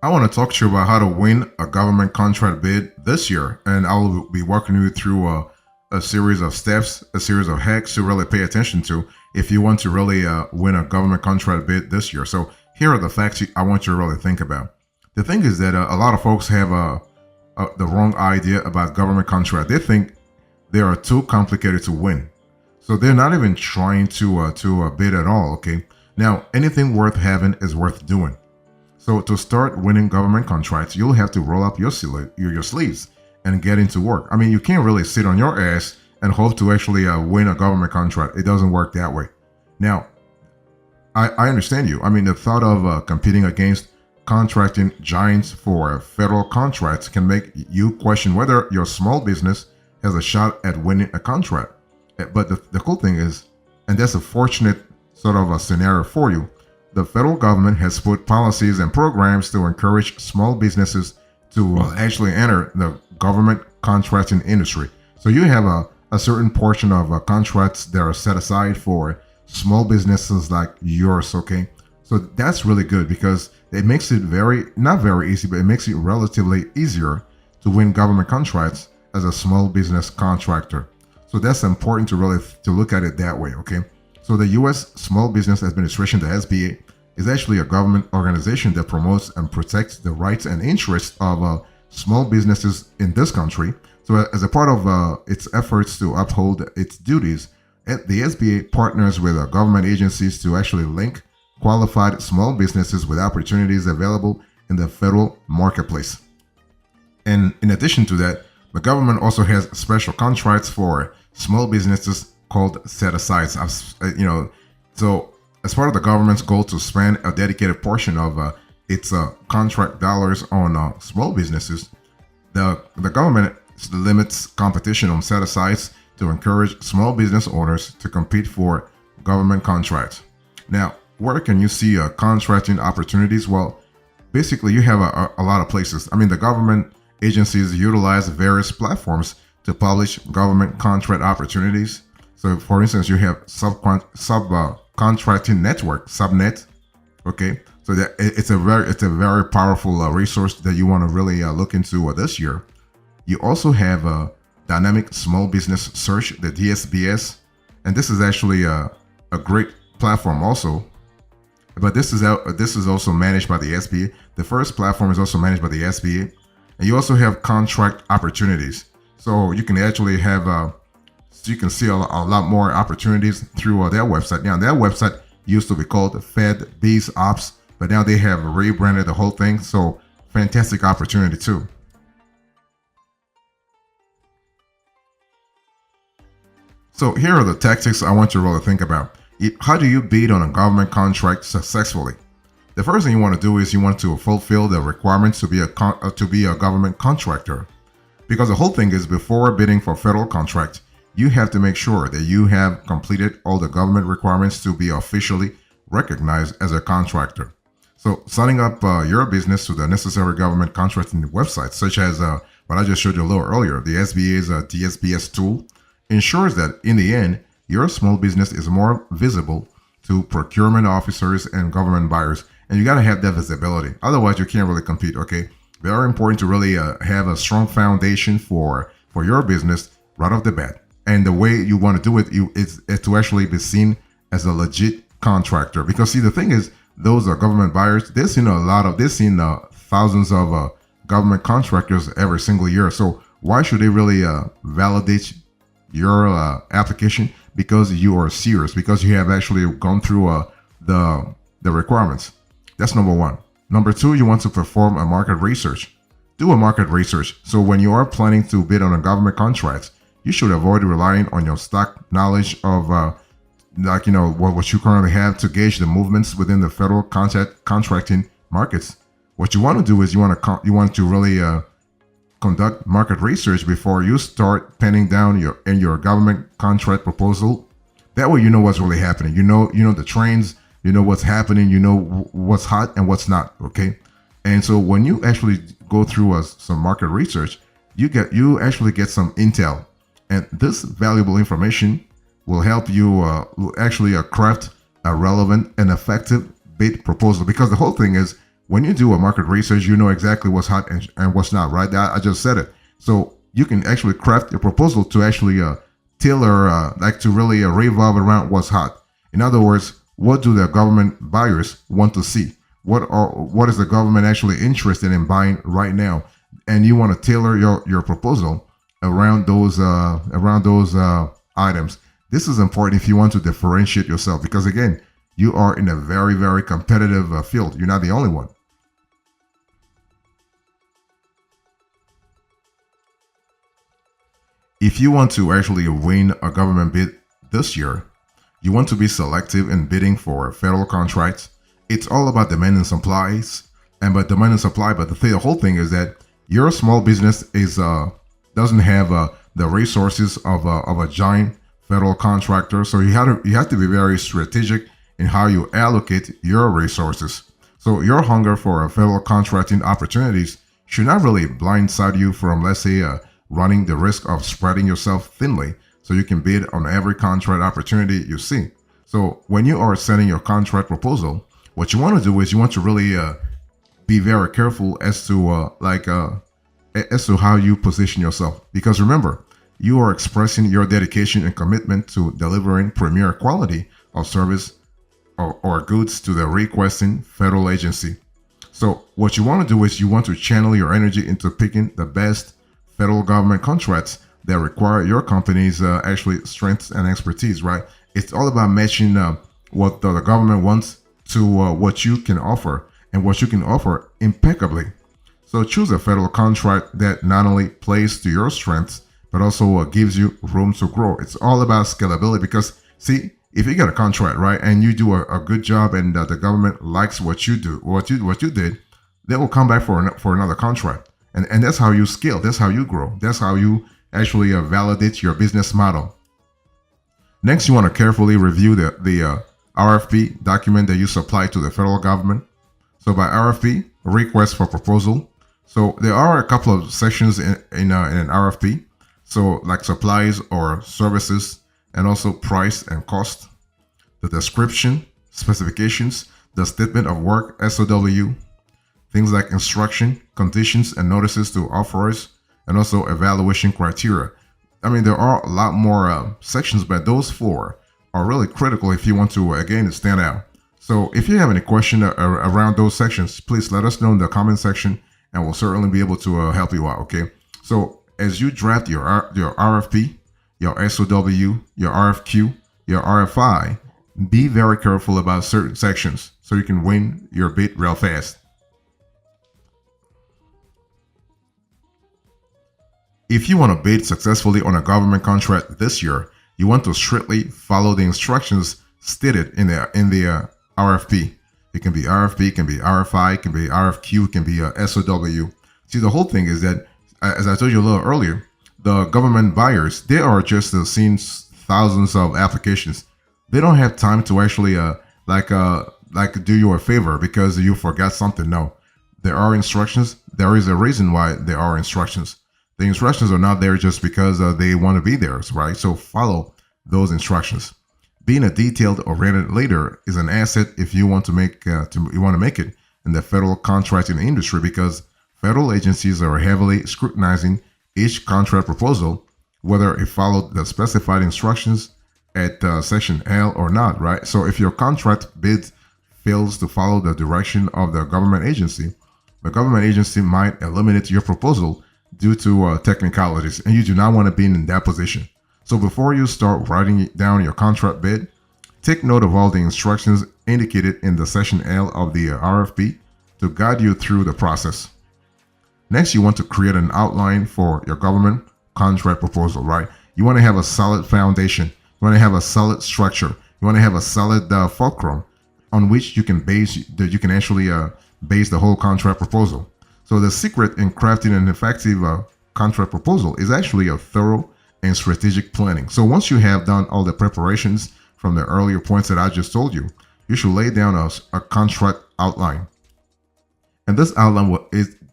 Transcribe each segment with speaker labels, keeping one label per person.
Speaker 1: I want to talk to you about how to win a government contract bid this year, and I will be walking you through a series of steps, a series of hacks to really pay attention to if you want to really win a government contract bid this year. So here are the facts I want you to really think about. The thing is that a lot of folks have the wrong idea about government contract. They think they are too complicated to win, so they're not even trying to bid at all. Okay, now anything worth having is worth doing. So to start winning government contracts, you'll have to roll up your sleeves and get into work. I mean, you can't really sit on your ass and hope to actually win a government contract. It doesn't work that way. Now, I understand you. I mean, the thought of competing against contracting giants for federal contracts can make you question whether your small business has a shot at winning a contract. But the cool thing is, and that's a fortunate sort of a scenario for you, the federal government has put policies and programs to encourage small businesses to actually enter the government contracting industry. So you have a certain portion of contracts that are set aside for small businesses like yours, okay? So that's really good because it makes it not very easy, but it makes it relatively easier to win government contracts as a small business contractor. So that's important to look at it that way, okay? So the U.S. Small Business Administration, the SBA, is actually a government organization that promotes and protects the rights and interests of small businesses in this country. So as a part of its efforts to uphold its duties, the SBA partners with government agencies to actually link qualified small businesses with opportunities available in the federal marketplace. And in addition to that, the government also has special contracts for small businesses called set-asides. So as part of the government's goal to spend a dedicated portion of its contract dollars on small businesses, the government limits competition on set-asides to encourage small business owners to compete for government contracts. Now, where can you see contracting opportunities? Well, basically, you have a lot of places. I mean, the government agencies utilize various platforms to publish government contract opportunities. So, for instance, you have subcontracting network, subnet. Okay, so that it's a very powerful resource that you want to really look into this year. You also have a dynamic small business search, the DSBS, and this is actually a great platform also. But this is also managed by the SBA. The first platform is also managed by the SBA, and you also have contract opportunities. So you can actually have you can see a lot more opportunities through their website. Now, their website used to be called Fed Biz Ops, but now they have rebranded the whole thing. So fantastic opportunity too. So here are the tactics I want you to really think about. How do you bid on a government contract successfully? The first thing you want to do is you want to fulfill the requirements to be a government contractor. Because the whole thing is, before bidding for federal contract, you have to make sure that you have completed all the government requirements to be officially recognized as a contractor. So signing up your business to the necessary government contracting websites, such as what I just showed you a little earlier, the SBA's DSBS tool, ensures that in the end, your small business is more visible to procurement officers and government buyers. And you got to have that visibility. Otherwise, you can't really compete, okay? Very important to really have a strong foundation for your business right off the bat. And the way you want to do it is to actually be seen as a legit contractor. Because see, the thing is, those are government buyers. They've seen thousands of government contractors every single year. So why should they really validate your application? Because you are serious, because you have actually gone through the requirements. That's number one. Number two, you want to perform a market research. Do a market research. So when you are planning to bid on a government contract, you should avoid relying on your stock knowledge of what you currently have to gauge the movements within the federal contracting markets. What you want to do is you want to really conduct market research before you start penning down your government contract proposal. That way, you know what's really happening. You know the trends. You know what's happening. You know what's hot and what's not. Okay, and so when you actually go through some market research, you actually get some intel, and this valuable information will help you actually craft a relevant and effective bid proposal. Because the whole thing is, when you do a market research, you know exactly what's hot and what's not, right? I just said it. So you can actually craft your proposal to actually tailor, like to really revolve around what's hot. In other words, what do the government buyers want to see? What is the government actually interested in buying right now? And you want to tailor your proposal around those items. This is important if you want to differentiate yourself, because again, you are in a very, very competitive field. You're not the only one. If you want to actually win a government bid this year, you want to be selective in bidding for federal contracts. It's all about demand and supplies, and but demand and supply. But the whole thing is that your small business is doesn't have the resources of a giant federal contractor. So you have to be very strategic in how you allocate your resources. So your hunger for federal contracting opportunities should not really blindside you from, let's say, running the risk of spreading yourself thinly so you can bid on every contract opportunity you see. So when you are sending your contract proposal, what you want to do is you want to really be very careful as to as to how you position yourself. Because remember, you are expressing your dedication and commitment to delivering premier quality of service or goods to the requesting federal agency. So what you want to do is you want to channel your energy into picking the best federal government contracts that require your company's actually strengths and expertise, right? It's all about matching what the government wants to what you can offer, and what you can offer impeccably. So choose a federal contract that not only plays to your strengths, but also gives you room to grow. It's all about scalability, because see, if you get a contract, right, and you do a good job, and the government likes what you do, what you did, they will come back for another contract. And that's how you scale. That's how you grow. That's how you actually validate your business model. Next, you want to carefully review the RFP document that you supply to the federal government. So by RFP, request for proposal. So there are a couple of sections in an RFP. So like supplies or services, and also price and cost, the description, specifications, the statement of work, SOW, things like instruction, conditions, and notices to offerors, and also evaluation criteria. I mean, there are a lot more sections, but those four are really critical if you want to, again, stand out. So if you have any question around those sections, please let us know in the comment section, and we'll certainly be able to help you out, okay? So as you draft your RFP, your SOW, your RFQ, your RFI, be very careful about certain sections so you can win your bid real fast. If you want to bid successfully on a government contract this year, you want to strictly follow the instructions stated in the RFP. It can be RFP, it can be RFI, it can be RFQ, it can be SOW. See, the whole thing is that, as I told you a little earlier, the government buyers, they are just seeing thousands of applications. They don't have time to actually do you a favor because you forgot something. No, there are instructions. There is a reason why there are instructions. The instructions are not there just because they want to be there, right? So follow those instructions. Being a detailed oriented leader is an asset if you want to make it in the federal contracting industry, because federal agencies are heavily scrutinizing each contract proposal, whether it followed the specified instructions at Section L or not, right? So if your contract bid fails to follow the direction of the government agency might eliminate your proposal due to technicalities, and you do not want to be in that position. So before you start writing down your contract bid, take note of all the instructions indicated in the Section L of the RFP to guide you through the process. Next, you want to create an outline for your government contract proposal, right? You want to have a solid foundation. You want to have a solid structure. You want to have a solid fulcrum on which you can actually base the whole contract proposal. So the secret in crafting an effective contract proposal is actually a thorough and strategic planning. So once you have done all the preparations from the earlier points that I just told you, you should lay down a contract outline. And this outline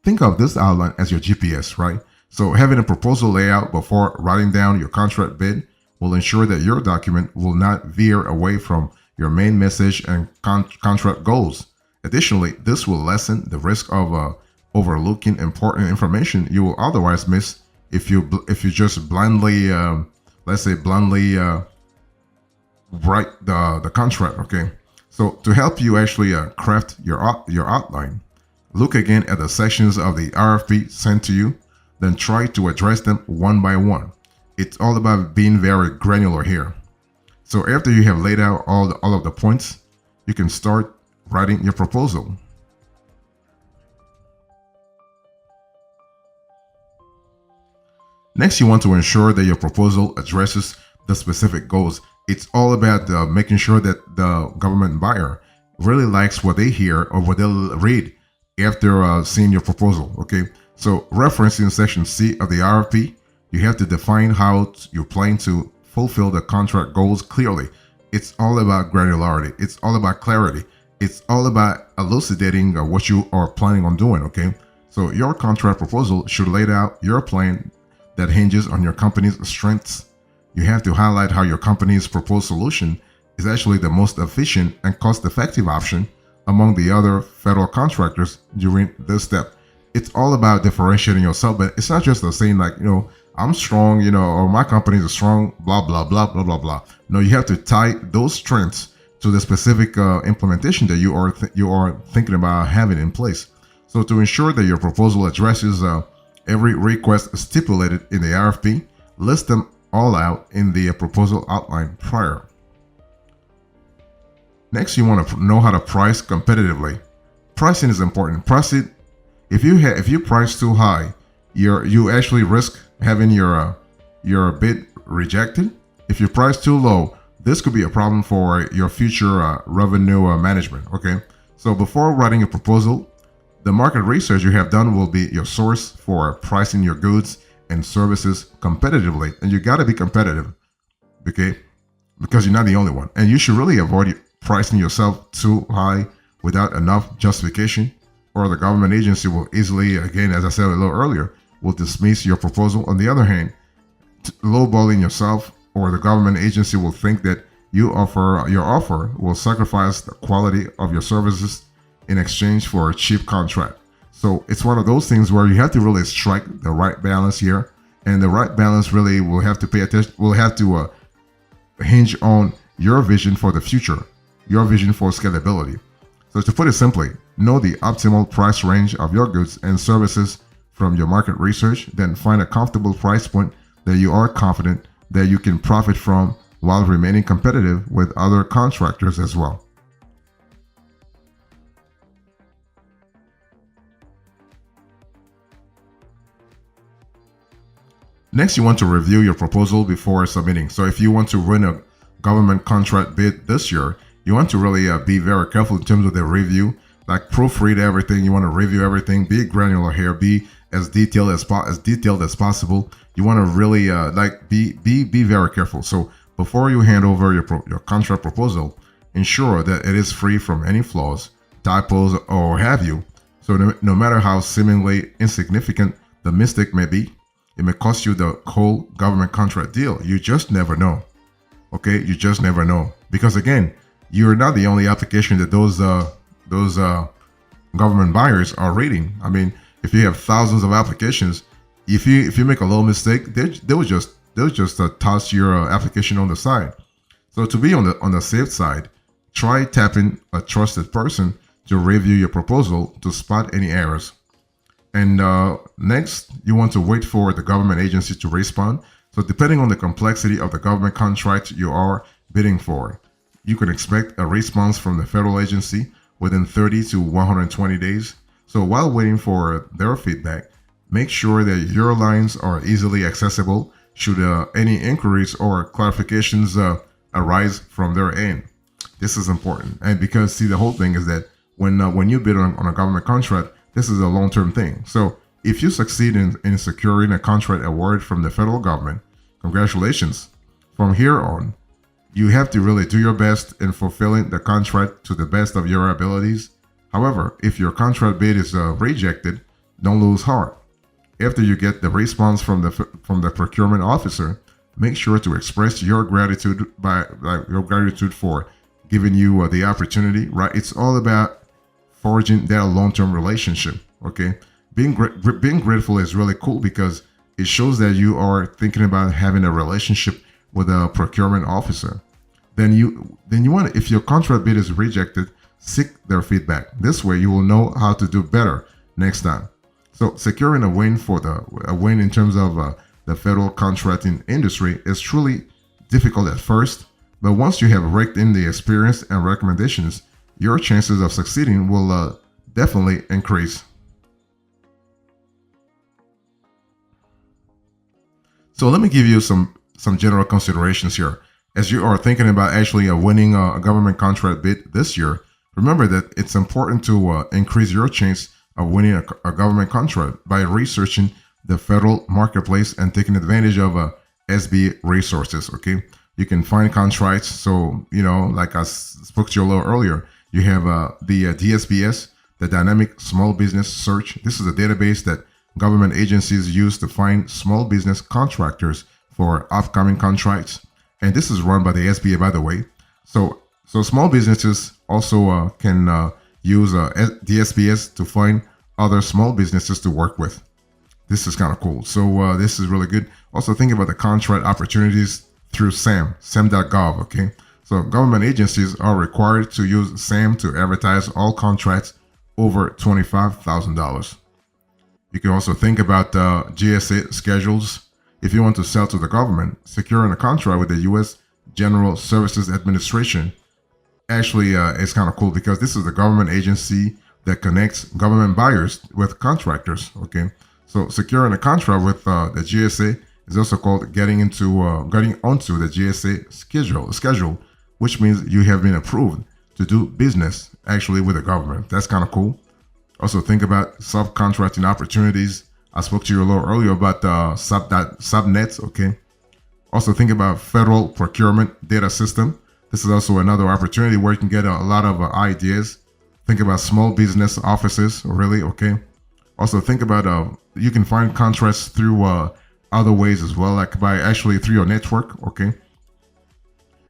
Speaker 1: think of this outline as your GPS, right? So having a proposal layout before writing down your contract bid will ensure that your document will not veer away from your main message and contract goals. Additionally, this will lessen the risk of overlooking important information you will otherwise miss if you just blindly, let's say, blindly write the contract. Okay, so to help you actually craft your outline, look again at the sections of the RFP sent to you, then try to address them one by one. It's all about being very granular here. So after you have laid out all of the points, you can start writing your proposal. Next, you want to ensure that your proposal addresses the specific goals. It's all about making sure that the government buyer really likes what they hear or what they'll read after seeing your proposal. Okay, so referencing section C of the RFP, you have to define how you plan to fulfill the contract goals clearly. It's all about granularity. It's all about clarity. It's all about elucidating what you are planning on doing. Okay, so your contract proposal should lay out your plan that hinges on your company's strengths. You have to highlight how your company's proposed solution is actually the most efficient and cost-effective option among the other federal contractors during this step. It's all about differentiating yourself, but it's not just the saying like, I'm strong, or my company is strong, blah, blah, blah, blah, blah, blah. No, you have to tie those strengths to the specific implementation that you are thinking about having in place. So to ensure that your proposal addresses every request stipulated in the RFP, list them all out in the proposal outline prior. Next, you want to know how to price competitively. Pricing is important. Pricing, if you price too high, you actually risk having your bid rejected. If you price too low, this could be a problem for your future revenue management. Okay, so before writing a proposal, the market research you have done will be your source for pricing your goods and services competitively, and you got to be competitive, okay? Because you're not the only one, and you should really avoid pricing yourself too high without enough justification, or the government agency will easily, again, as I said a little earlier, will dismiss your proposal. On the other hand, lowballing yourself, or the government agency will think that your offer will sacrifice the quality of your services in exchange for a cheap contract. So it's one of those things where you have to really strike the right balance here, and the right balance really will have to pay attention. Will have to hinge on your vision for the future, your vision for scalability. So to put it simply, know the optimal price range of your goods and services from your market research, then find a comfortable price point that you are confident that you can profit from while remaining competitive with other contractors as well. Next, you want to review your proposal before submitting. So if you want to win a government contract bid this year, you want to really be very careful in terms of the review, like proofread everything. You want to review everything, be granular here, be as detailed as possible. You want to really be very careful. So before you hand over your contract proposal, ensure that it is free from any flaws, typos, or have you. So no matter how seemingly insignificant the mistake may be, it may cost you the whole government contract deal. You just never know. Okay, you just never know, because again, you're not the only application that those government buyers are reading. I mean, if you have thousands of applications, if you make a little mistake, they'll just toss your application on the side. So to be on the safe side, try tapping a trusted person to review your proposal to spot any errors. And next, you want to wait for the government agency to respond. So depending on the complexity of the government contract you are bidding for, you can expect a response from the federal agency within 30 to 120 days. So while waiting for their feedback, make sure that your lines are easily accessible should any inquiries or clarifications arise from their end. This is important. And because, see, the whole thing is that when you bid on a government contract, this is a long-term thing. So if you succeed in securing a contract award from the federal government, congratulations. From here on, you have to really do your best in fulfilling the contract to the best of your abilities. However, if your contract bid is rejected, don't lose heart. After you get the response from the procurement officer, make sure to express your gratitude for giving you the opportunity. Right? It's all about forging that long-term relationship. Okay, being grateful is really cool because it shows that you are thinking about having a relationship with a procurement officer. Then you want, if your contract bid is rejected, seek their feedback. This way you will know how to do better next time. So securing a win in terms of the federal contracting industry is truly difficult at first, but once you have raked in the experience and recommendations, your chances of succeeding will definitely increase. So let me give you some general considerations here. As you are thinking about actually winning a government contract bid this year, remember that it's important to increase your chance of winning a government contract by researching the federal marketplace and taking advantage of SB resources. Okay, you can find contracts. So like I spoke to you a little earlier, you have the DSBS, the Dynamic Small Business Search. This is a database that government agencies use to find small business contractors for upcoming contracts. And this is run by the SBA, by the way. So small businesses also can use DSBS to find other small businesses to work with. This is kind of cool. So this is really good. Also think about the contract opportunities through SAM.gov. Okay. So government agencies are required to use SAM to advertise all contracts over $25,000. You can also think about GSA schedules. If you want to sell to the government, securing a contract with the U.S. General Services Administration actually is kind of cool because this is the government agency that connects government buyers with contractors. Okay, so securing a contract with the GSA is also called getting onto the GSA schedule, which means you have been approved to do business actually with the government. That's kind of cool. Also think about subcontracting opportunities. I spoke to you a little earlier about subnets. Okay. Also think about federal procurement data system. This is also another opportunity where you can get a lot of ideas. Think about small business offices, really. Okay. Also think about you can find contracts through other ways as well, like by actually through your network. Okay.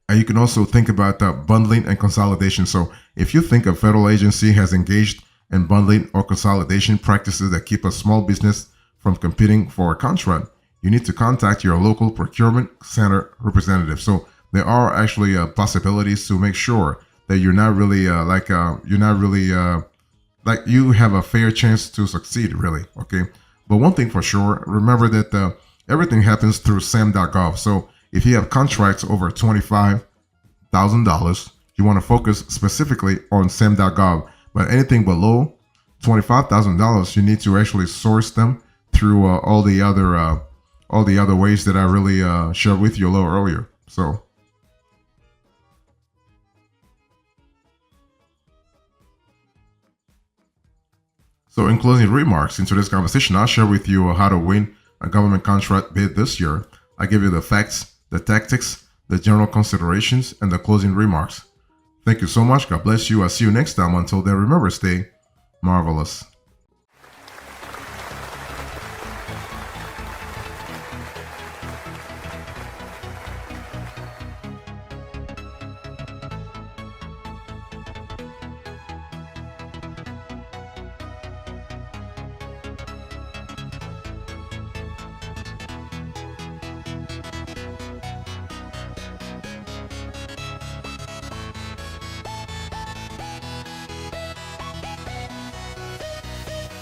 Speaker 1: And you can also think about bundling and consolidation. So if you think a federal agency has engaged in bundling or consolidation practices that keep a small business from competing for a contract, you need to contact your local procurement center representative. So there are actually possibilities to make sure that you're not really like you have a fair chance to succeed, really. Okay. But one thing for sure, remember that everything happens through SAM.gov. So if you have contracts over $25,000, you want to focus specifically on SAM.gov. But anything below $25,000, you need to actually source them through all the other ways that I really shared with you a little earlier. So in closing remarks into this conversation, I'll share with you how to win a government contract bid this year. I give you the facts, the tactics, the general considerations, and the closing remarks. Thank you so much. God bless you. I'll see you next time. Until then, remember, stay marvelous.